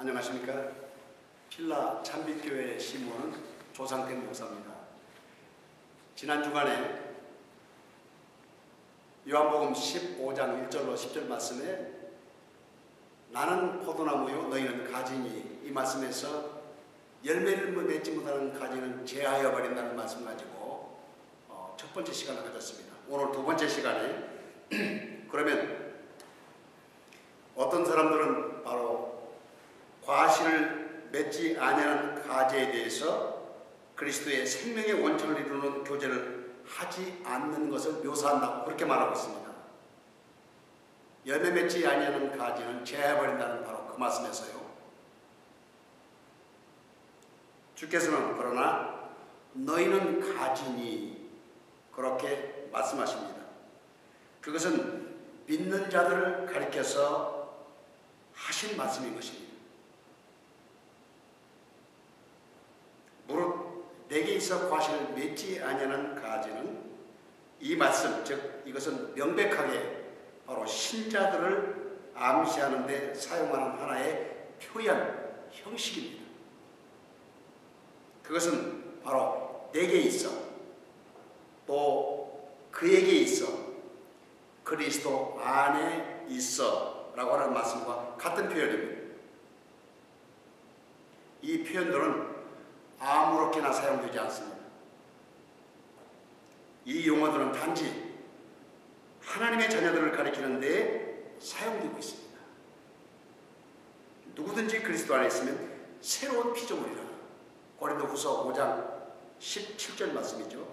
안녕하십니까. 필라 참빛교회 시무원은 조상택 목사입니다. 지난 주간에 요한복음 15장 1절로 10절 말씀에 나는 포도나무요 너희는 가지니, 이 말씀에서 열매를 맺지 못하는 가지는 제하여 버린다는 말씀 가지고 첫 번째 시간을 가졌습니다. 오늘 두 번째 시간에 그러면 어떤 사람들은 바로 과실을 맺지 아니하는 가지에 대해서 그리스도의 생명의 원천을 이루는 교제를 하지 않는 것을 묘사한다고 그렇게 말하고 있습니다. 열매 맺지 아니하는 가지는 제하여버린다는 바로 그 말씀에서요. 주께서는 그러나 너희는 가지니 그렇게 말씀하십니다. 그것은 믿는 자들을 가리켜서 하신 말씀인 것입니다. 무릇 내게 있어 과실을 맺지 아니하는 가지는, 이 말씀, 즉 이것은 명백하게 바로 신자들을 암시하는 데 사용하는 하나의 표현, 형식입니다. 그것은 바로 내게 있어, 또 그에게 있어, 그리스도 안에 있어 라고 하는 말씀과 같은 표현입니다. 이 표현들은 아무렇게나 사용되지 않습니다. 이 용어들은 단지 하나님의 자녀들을 가리키는 데 사용되고 있습니다. 누구든지 그리스도 안에 있으면 새로운 피조물이라. 고린도후서 5장 17절 말씀이죠.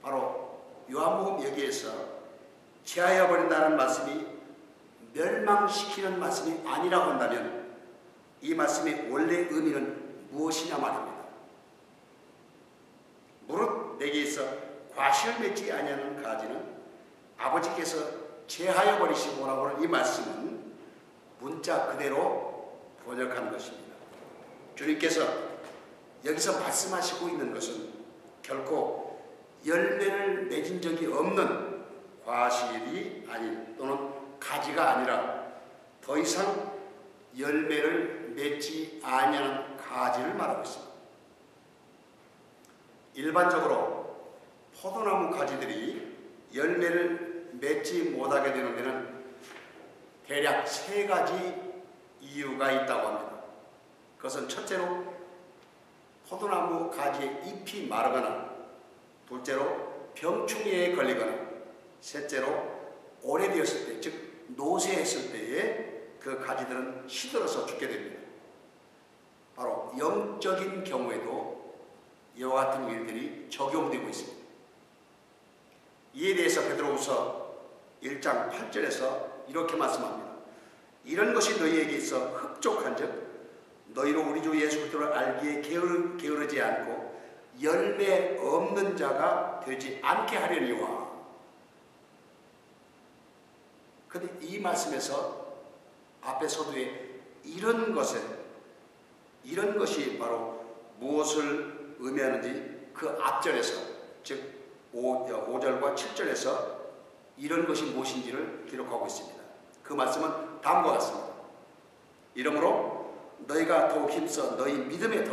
바로 요한복음 여기에서 제하여 버린다는 말씀이 멸망시키는 말씀이 아니라고 한다면 이 말씀의 원래 의미는 무엇이냐 말입니다. 무릇 내게 있어 과실을 맺지 아니하는 가지는 아버지께서 제하여 버리시고라고 하는 이 말씀은 문자 그대로 번역한 것입니다. 주님께서 여기서 말씀하시고 있는 것은 결코 열매를 맺은 적이 없는 과실이 아닌, 또는 가지가 아니라 더 이상 열매를 맺지 아니하는 가지를 말하고 있습니다. 일반적으로 포도나무 가지들이 열매를 맺지 못하게 되는 데는 대략 세 가지 이유가 있다고 합니다. 그것은 첫째로 포도나무 가지의 잎이 마르거나, 둘째로 병충해에 걸리거나, 셋째로 오래되었을 때, 즉 노쇠했을 때에 그 가지들은 시들어서 죽게 됩니다. 바로 영적인 경우에도 이와 같은 일들이 적용되고 있습니다. 이에 대해서 베드로후서 1장 8절에서 이렇게 말씀합니다. 이런 것이 너희에게 있어 흡족한즉 너희로 우리 주 예수 그리스도를 알기에 게으르지 않고 열매 없는 자가 되지 않게 하려니와. 그런데 이 말씀에서 앞에 서두에 이런 것이 바로 무엇을 의미하는지 그 앞절에서, 즉 5절과 7절에서 이런 것이 무엇인지를 기록하고 있습니다. 그 말씀은 다음과 같습니다. 이러므로 너희가 더욱 힘써 너희 믿음의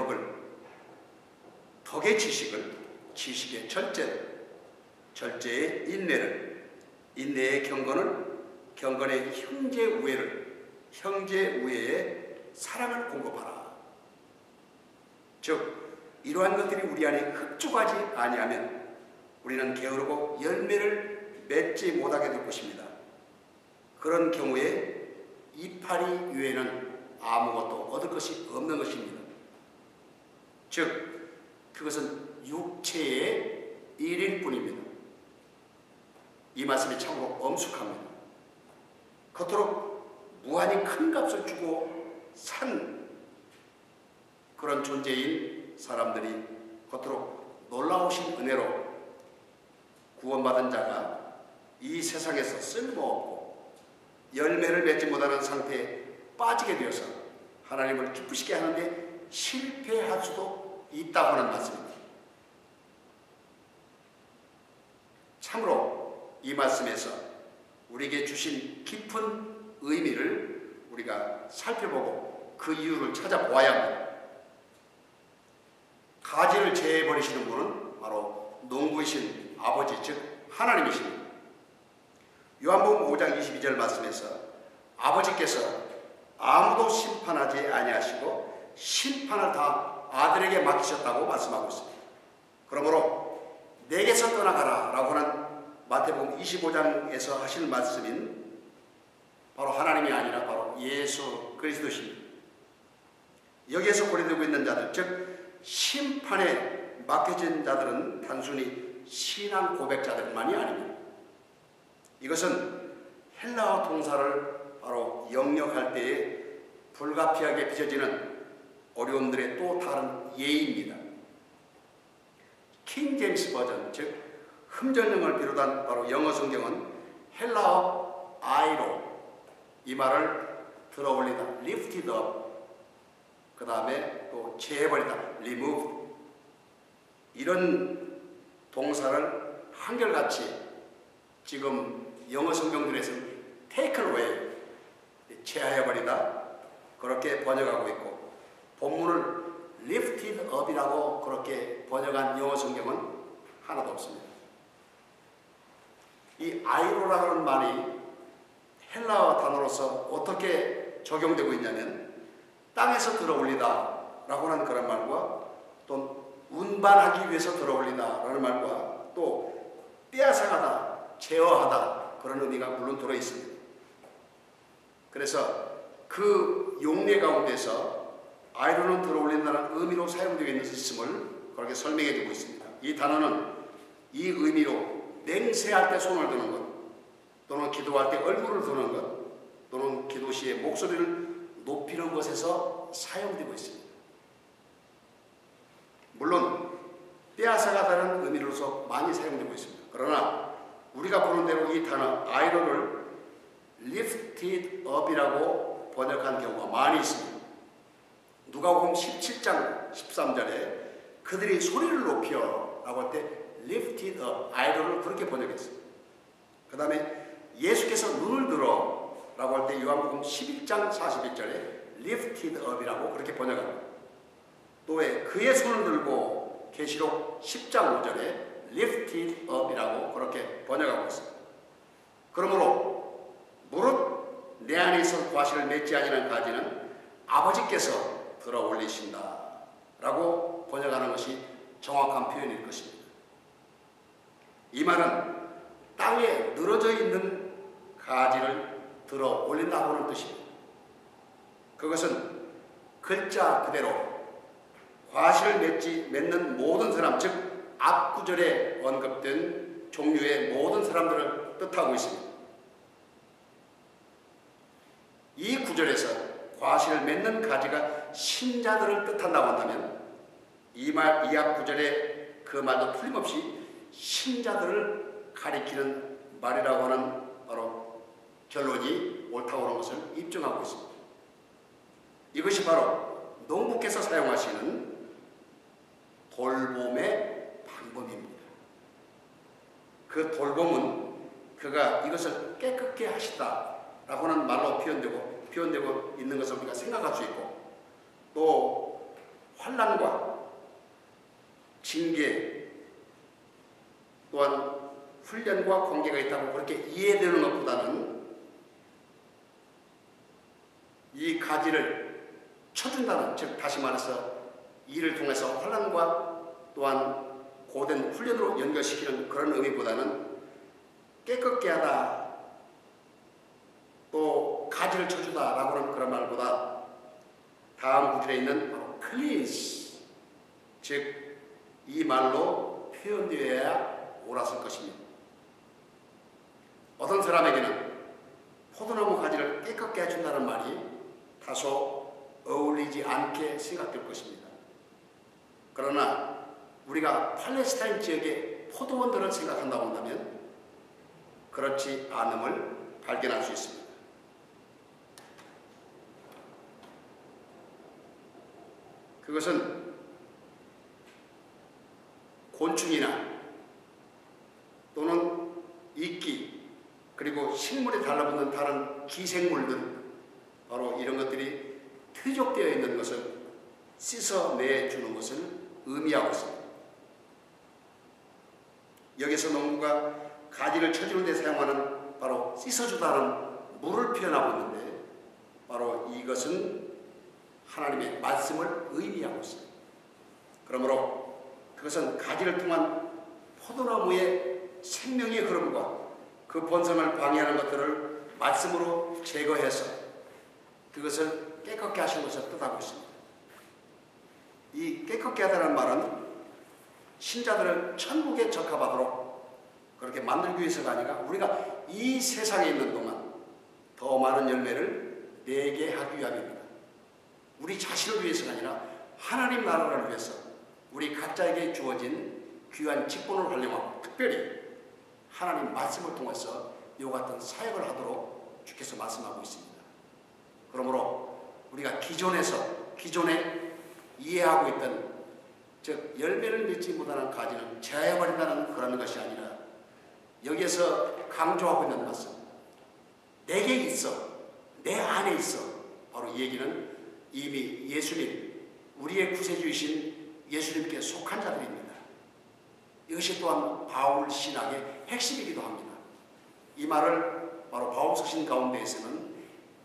덕의 지식을, 지식의 절제의 인내를, 인내의 경건의 형제 우애를, 형제 우애의 사랑을 공급하라. 즉 이러한 것들이 우리 안에 흡족하지 아니하면 우리는 게으르고 열매를 맺지 못하게 될 것입니다. 그런 경우에 이파리 외에는 아무것도 얻을 것이 없는 것입니다. 즉 그것은 육체의 일일 뿐입니다. 이 말씀이 참으로 엄숙합니다. 겉으로 무한히 큰 값을 주고 산 그런 존재인 사람들이, 겉으로 놀라우신 은혜로 구원받은 자가 이 세상에서 쓸모없고 열매를 맺지 못하는 상태에 빠지게 되어서 하나님을 기쁘시게 하는데 실패할 수도 있다고 하는 말씀입니다. 참으로 이 말씀에서 우리에게 주신 깊은 의미를 우리가 살펴보고 그 이유를 찾아보아야 합니다. 가지를 제해버리시는 분은 바로 농부이신 아버지, 즉 하나님이십니다. 요한복음 5장 22절 말씀에서 아버지께서 아무도 심판하지 아니하시고 심판을 다 아들에게 맡기셨다고 말씀하고 있습니다. 그러므로 내게서 떠나가라 라고 하는 마태복음 25장에서 하실 말씀인 바로 하나님이 아니라 바로 예수 그리스도십니다. 여기에서 고려되고 있는 자들, 즉 심판에 맡겨진 자들은 단순히 신앙 고백자들만이 아닙니다. 이것은 헬라어 동사를 바로 영역할 때에 불가피하게 빚어지는 어려움들의 또 다른 예입니다. 킹 제임스 버전, 즉 흠전령을 비롯한 바로 영어 성경은 헬라어 아이로 이 말을 들어올리다, lifted up, 그 다음에 또 제해버리다, remove, 이런 동사를 한결같이 지금 영어 성경들에서는 take away, 제하여버리다, 그렇게 번역하고 있고, 본문을 lifted up이라고 그렇게 번역한 영어 성경은 하나도 없습니다. 이 아이로라고 하는 말이 헬라어 단어로서 어떻게 적용되고 있냐면 땅에서 들어올리다 라고 하는 그런 말과 또 운반하기 위해서 들어올리다 라는 말과 또 떼앗아가다, 제어하다 그런 의미가 물론 들어있습니다. 그래서 그 용례 가운데서 아이로는 들어올린다는 의미로 사용되어 있음을 그렇게 설명해 주고 있습니다. 이 단어는 이 의미로 맹세할 때 손을 드는 것, 또는 기도할 때 얼굴을 드는 것, 또는 기도 시에 목소리를 높이는 것에서 사용되고 있습니다. 물론 떼앗아가다는 의미로서 많이 사용되고 있습니다. 그러나 우리가 보는 대로 이 단어 아이로를 lifted up이라고 번역한 경우가 많이 있습니다. 누가복음 17장 13절에 그들이 소리를 높여 라고 할 때 lifted up, 아이로를 그렇게 번역했습니다. 그 다음에 예수께서 눈을 들어 라고 할 때 요한복음 11장 41절에 lifted up이라고 그렇게 번역합니다. 또 왜 그의 손을 들고 계시록 10장 5절에 lifted up이라고 그렇게 번역하고 있습니다. 그러므로 무릇 내 안에 있어 과실을 맺지 아니하는 가지는 아버지께서 들어 올리신다 라고 번역하는 것이 정확한 표현일 것입니다. 이 말은 땅에 늘어져 있는 가지를 들어 올린다고 하는 뜻입니다. 그것은 글자 그대로 과실을 맺는 모든 사람, 즉 앞구절에 언급된 종류의 모든 사람들을 뜻하고 있습니다. 이 구절에서 과실을 맺는 가지가 신자들을 뜻한다고 한다면 이 앞구절에 그 말도 틀림없이 신자들을 가리키는 말이라고 하는 바로 결론이 옳다고 하는 것을 입증하고 있습니다. 이것이 바로 농부께서 사용하시는 돌봄의 방법입니다. 그 돌봄은 그가 이것을 깨끗게 하시다라고 하는 말로 표현되고 있는 것을 우리가 생각할 수 있고, 또 환난과 징계 또한 훈련과 관계가 있다고 그렇게 이해되는 것보다는 이 가지를 쳐준다는, 즉 다시 말해서 이를 통해서 환난과 또한 고된 훈련으로 연결시키는 그런 의미보다는 깨끗게 하다, 또 가지를 쳐주다 라고 하는 그런 말보다 다음 구절에 있는 바로 cleanse, 즉 이 말로 표현되어야 옳았을 것입니다. 어떤 사람에게는 포도나무 가지를 깨끗게 해준다는 말이 다소 어울리지 않게 생각될 것입니다. 그러나 우리가 팔레스타인 지역의 포도원들을 생각한다고 한다면 그렇지 않음을 발견할 수 있습니다. 그것은 곤충이나 또는 이끼, 그리고 식물에 달라붙는 다른 기생물들, 바로 이런 것들이 퇴적되어 있는 것을 씻어내주는 것을 의미하고 있습니다. 여기서 농부가 가지를 쳐주는 데 사용하는 바로 씻어주다는 물을 표현하고 있는데, 바로 이것은 하나님의 말씀을 의미하고 있습니다. 그러므로 그것은 가지를 통한 포도나무의 생명의 흐름과 그 번성을 방해하는 것들을 말씀으로 제거해서 그것을 깨끗게 하시는 것을 뜻하고 있습니다. 이 깨끗게 하다는 말은 신자들을 천국에 적합하도록 그렇게 만들기 위해서가 아니라 우리가 이 세상에 있는 동안 더 많은 열매를 내게 하기 위함입니다. 우리 자신을 위해서가 아니라 하나님 나라를 위해서 우리 각자에게 주어진 귀한 직분을 활용하고 특별히 하나님 말씀을 통해서 이와 같은 사역을 하도록 주께서 말씀하고 있습니다. 그러므로 우리가 기존에 이해하고 있던, 즉 열매를 맺지 못하는 가지는 제하여버린다는 그런 것이 아니라 여기에서 강조하고 있는 말씀, 내게 있어, 내 안에 있어, 바로 이 얘기는 이미 예수님, 우리의 구세주이신 예수님께 속한 자들입니다. 이것이 또한 바울 신학의 핵심이기도 합니다. 이 말을 바로 바울 서신 가운데에서는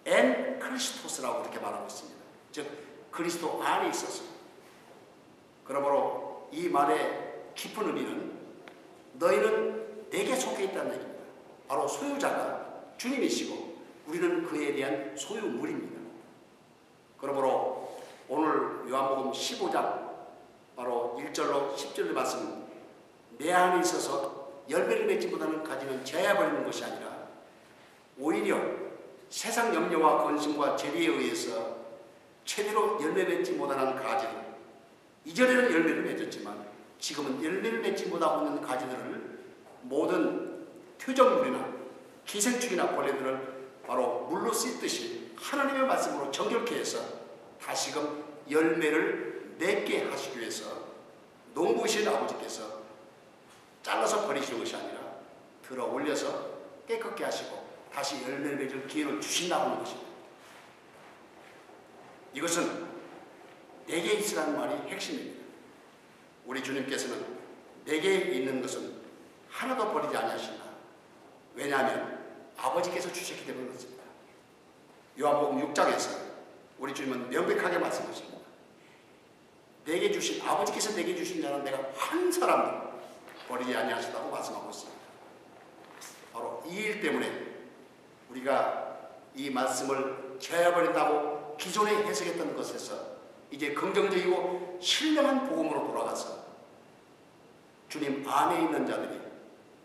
엔 크리스토스라고 이렇게 말하고 있습니다. 즉 그리스도 안에 있어서. 그러므로 이 말의 깊은 의미는 너희는 내게 속해 있다는 얘기입니다. 바로 소유자가 주님이시고 우리는 그에 대한 소유물입니다. 그러므로 오늘 요한복음 15장 바로 1절로 10절의 말씀, 내 안에 있어서 열매를 맺지 못하는 가지는 제하여버리는 것이 아니라 오히려 세상 염려와 권심과 재리에 의해서 제대로 열매 맺지 못하는 가지는, 이전에는 열매를 맺었지만 지금은 열매를 맺지 못하고 있는 가지들을 모든 퇴적물이나 기생충이나 벌레들을 바로 물로 씻듯이 하나님의 말씀으로 정결케 해서 다시금 열매를 맺게 하시기 위해서 농부이신 아버지께서 잘라서 버리시는 것이 아니라 들어 올려서 깨끗게 하시고 다시 열매를 맺을 기회를 주신다고 하는 것입니다. 이것은 내게 있으라는 말이 핵심입니다. 우리 주님께서는 내게 있는 것은 하나도 버리지 아니하신다. 왜냐하면 아버지께서 주셨기 때문에 그렇습니다. 요한복음 6장에서 우리 주님은 명백하게 말씀하십니다. 내게 주신, 아버지께서 내게 주신 자는 내가 한 사람도 버리지 아니하신다고 말씀하고 있습니다. 바로 이 일 때문에 우리가 이 말씀을 제하여버린다고 기존에 해석했던 것에서 이제 긍정적이고 신령한 복음으로 돌아가서 주님 안에 있는 자들이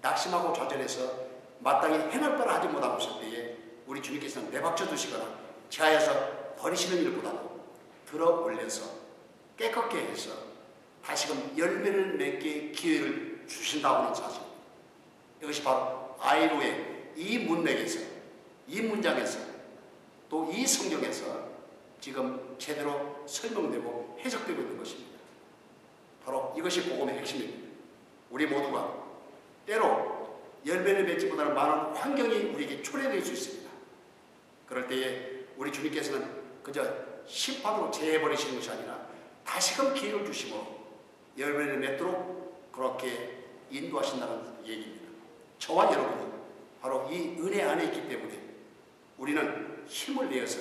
낙심하고 좌절해서 마땅히 행할 바를 하지 못하고 있을 때에 우리 주님께서는 내박쳐 두시거나 제하여서 버리시는 일보다도 들어 올려서 깨끗게 해서 다시금 열매를 맺게 기회를 주신다고 하는 사실입니다. 이것이 바로 아이로의 이 문맥에서, 이 문장에서, 또 이 성경에서 지금 제대로 설명되고 해석되고 있는 것입니다. 바로 이것이 복음의 핵심입니다. 우리 모두가 때로 열매를 맺지 못하는 많은 환경이 우리에게 초래될 수 있습니다. 그럴 때에 우리 주님께서는 그저 심판으로 제해버리시는 것이 아니라 다시금 기회를 주시고 열매를 맺도록 그렇게 인도하신다는 얘기입니다. 저와 여러분은 바로 이 은혜 안에 있기 때문에 우리는 힘을 내어서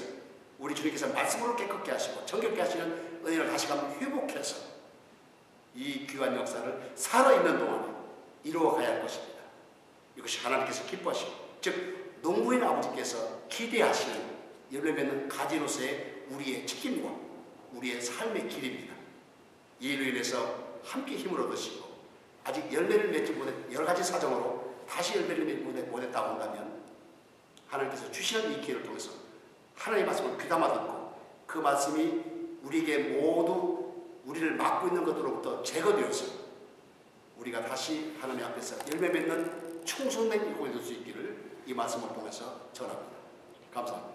우리 주님께서 말씀으로 깨끗게 하시고 정결케 하시는 은혜를 다시금 회복해서 이 귀한 역사를 살아있는 동안에 이루어가야 할 것입니다. 이것이 하나님께서 기뻐하시고, 즉 농부인 아버지께서 기대하시는 열매 맺는 가지로서의 우리의 책임과 우리의 삶의 길입니다. 이 일로 인해서 함께 힘을 얻으시고 아직 열매를 맺지 못한 여러 가지 사정으로 다시 열매를 맺지 못했다고 한다면 하나님께서 주시는 이 기회를 통해서 하나님의 말씀을 귀담아 듣고 그 말씀이 우리에게 모두 우리를 막고 있는 것들로부터 제거되어서 우리가 다시 하나님 앞에서 열매 맺는 충성된 일꾼이 될 수 있기를 이 말씀을 통해서 전합니다. 감사합니다.